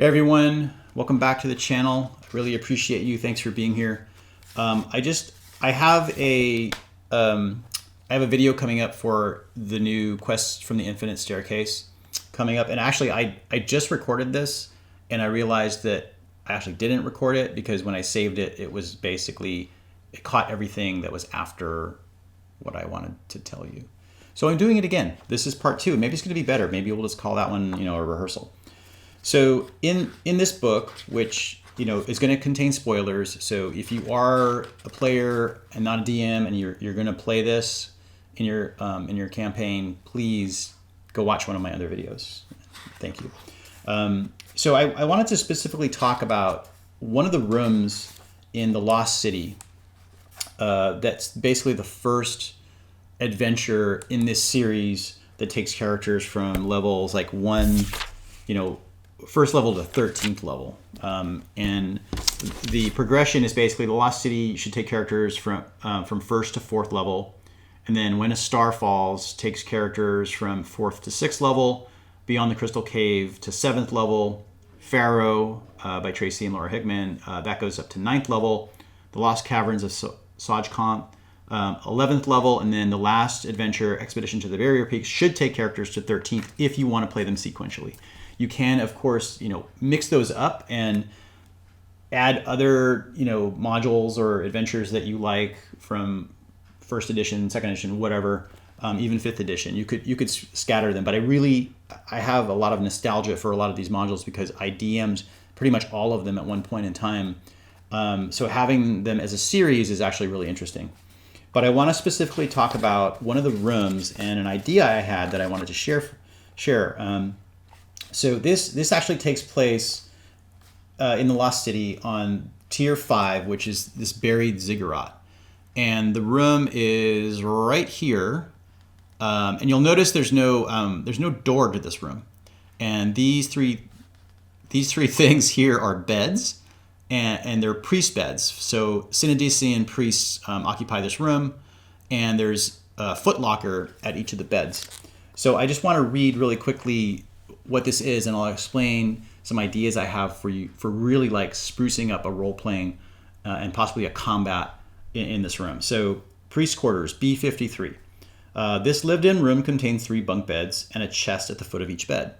Hey everyone, welcome back to the channel. I really appreciate you. Thanks for being here. I have a video coming up for the new Quest from the Infinite Staircase coming up, and actually I just recorded this and I realized that I actually didn't record it because when I saved it, it was basically, it caught everything that was after what I wanted to tell you. So I'm doing it again. This is part 2. Maybe it's going to be better. Maybe we'll just call that one, a rehearsal. So in this book, which is going to contain spoilers, so if you are a player and not a DM and you're going to play this in your campaign, please go watch one of my other videos. Thank you. So I wanted to specifically talk about one of the rooms in the Lost City. That's basically the first adventure in this series that takes characters from levels like first level to 13th level. And the progression is basically the Lost City should take characters from first to 4th level. And then When a Star Falls takes characters from 4th to 6th level. Beyond the Crystal Cave to 7th level. Pharaoh by Tracy and Laura Hickman, that goes up to 9th level. The Lost Caverns of Sajkamp, 11th level. And then the last adventure, Expedition to the Barrier Peaks, should take characters to 13th if you want to play them sequentially. You can, of course, mix those up and add other, modules or adventures that you like from 1st edition, 2nd edition, whatever, even 5th edition. You could scatter them, but I have a lot of nostalgia for a lot of these modules because I DM'd pretty much all of them at one point in time. So having them as a series is actually really interesting. But I want to specifically talk about one of the rooms and an idea I had that I wanted to share. So this actually takes place in the Lost City on Tier 5, which is this buried ziggurat. And the room is right here. And you'll notice there's no door to this room. And these three things here are beds, and they're priest beds. So Synodician priests occupy this room, and there's a footlocker at each of the beds. So I just want to read really quickly what this is, and I'll explain some ideas I have for you for really like sprucing up a role-playing and possibly a combat in this room. So priest quarters, B53. This lived-in room contains 3 bunk beds and a chest at the foot of each bed.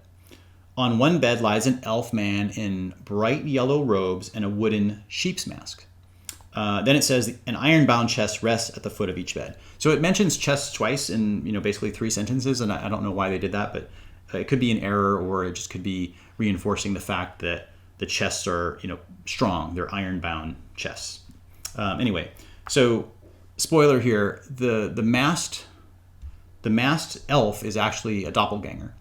On one bed lies an elf man in bright yellow robes and a wooden sheep's mask. Then it says an iron-bound chest rests at the foot of each bed. So it mentions chests twice in basically 3 sentences, and I don't know why they did that, but it could be an error, or it just could be reinforcing the fact that the chests are strong. They're iron-bound chests. Anyway, so spoiler here: the masked elf is actually a doppelganger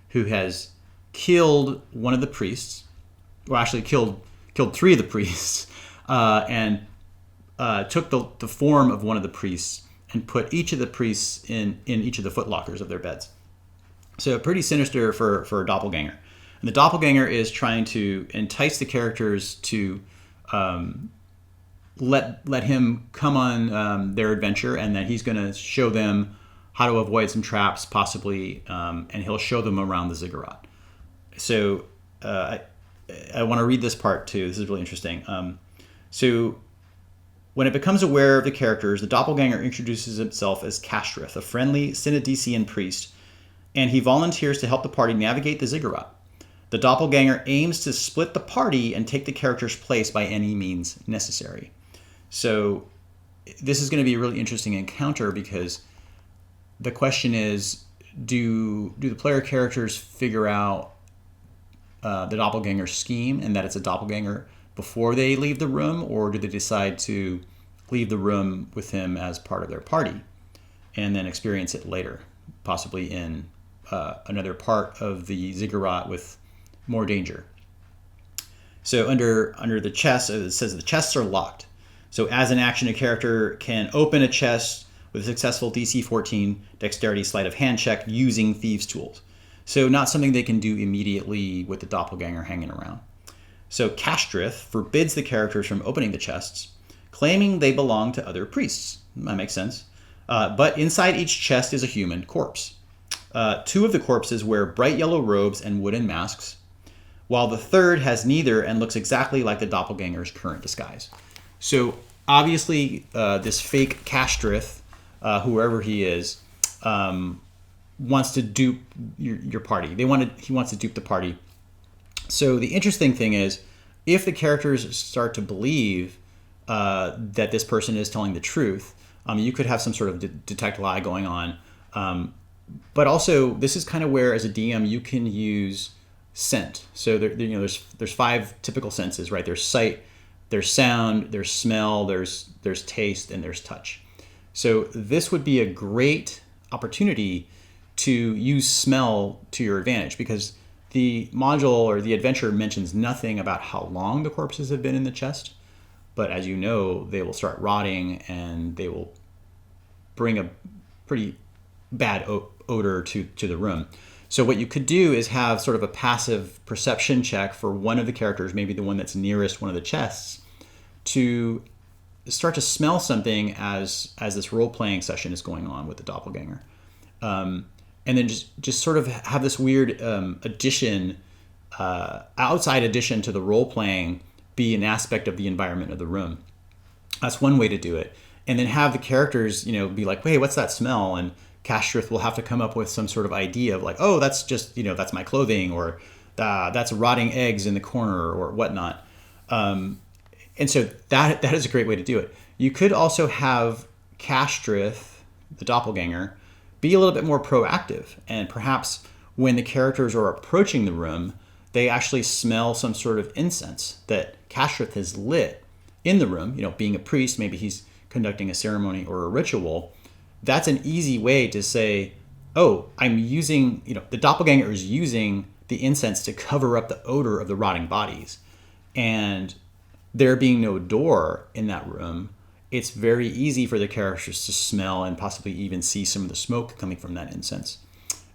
who has killed one of the priests, or actually killed 3 of the priests, and took the form of one of the priests and put each of the priests in each of the footlockers of their beds. So pretty sinister for a doppelganger. And the doppelganger is trying to entice the characters to let him come on their adventure, and that he's going to show them how to avoid some traps, possibly, and he'll show them around the ziggurat. So I want to read this part too. This is really interesting. So when it becomes aware of the characters, the doppelganger introduces himself as Castrith, a friendly Synodician priest, and he volunteers to help the party navigate the ziggurat. The doppelganger aims to split the party and take the character's place by any means necessary. So this is going to be a really interesting encounter because the question is, do the player characters figure out the doppelganger scheme and that it's a doppelganger before they leave the room, or do they decide to leave the room with him as part of their party and then experience it later, possibly in another part of the ziggurat with more danger? So under the chest, it says the chests are locked. So as an action, a character can open a chest with a successful DC 14 dexterity sleight of hand check using thieves' tools. So not something they can do immediately with the doppelganger hanging around. So Castrith forbids the characters from opening the chests, claiming they belong to other priests. That makes sense. But inside each chest is a human corpse. 2 of the corpses wear bright yellow robes and wooden masks. while the third has neither and looks exactly like the doppelganger's current disguise. So obviously, this fake Kastrith, whoever he is, wants to dupe your party. He wants to dupe the party. So the interesting thing is, if the characters start to believe that this person is telling the truth, you could have some sort of detect lie going on. But also, this is kind of where, as a DM, you can use scent. So there's 5 typical senses, right? There's sight, there's sound, there's smell, there's taste, and there's touch. So this would be a great opportunity to use smell to your advantage, because the module or the adventure mentions nothing about how long the corpses have been in the chest. But as you know, they will start rotting and they will bring a pretty bad odor to the room. So what you could do is have sort of a passive perception check for one of the characters, maybe the one that's nearest one of the chests, to start to smell something as this role-playing session is going on with the doppelganger. And then just sort of have this weird outside addition to the role-playing be an aspect of the environment of the room. That's one way to do it. And then have the characters, be like, hey, what's that smell? And Kastrith will have to come up with some sort of idea of like, oh, that's just, that's my clothing, or that's rotting eggs in the corner, or whatnot. And so that is a great way to do it. You could also have Kastrith, the doppelganger, be a little bit more proactive. And perhaps when the characters are approaching the room, they actually smell some sort of incense that Kastrith has lit in the room. Being a priest, maybe he's conducting a ceremony or a ritual. That's an easy way to say, oh, I'm using, the doppelganger is using the incense to cover up the odor of the rotting bodies. And there being no door in that room, it's very easy for the characters to smell and possibly even see some of the smoke coming from that incense.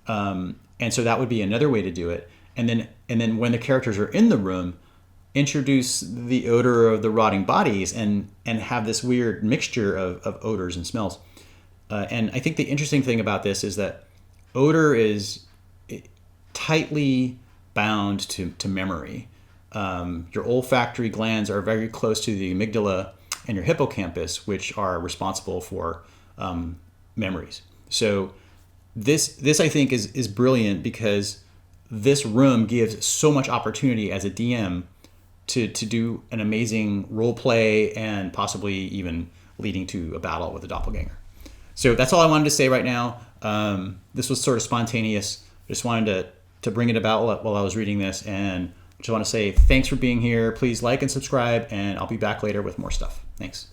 And so that would be another way to do it. And then when the characters are in the room, introduce the odor of the rotting bodies and have this weird mixture of odors and smells. And I think the interesting thing about this is that odor is tightly bound to memory. Your olfactory glands are very close to the amygdala and your hippocampus, which are responsible for memories. So this I think is brilliant, because this room gives so much opportunity as a DM to do an amazing role play and possibly even leading to a battle with a doppelganger. So that's all I wanted to say right now. This was sort of spontaneous. Just wanted to bring it about while I was reading this, and just want to say thanks for being here. Please like and subscribe, and I'll be back later with more stuff. Thanks.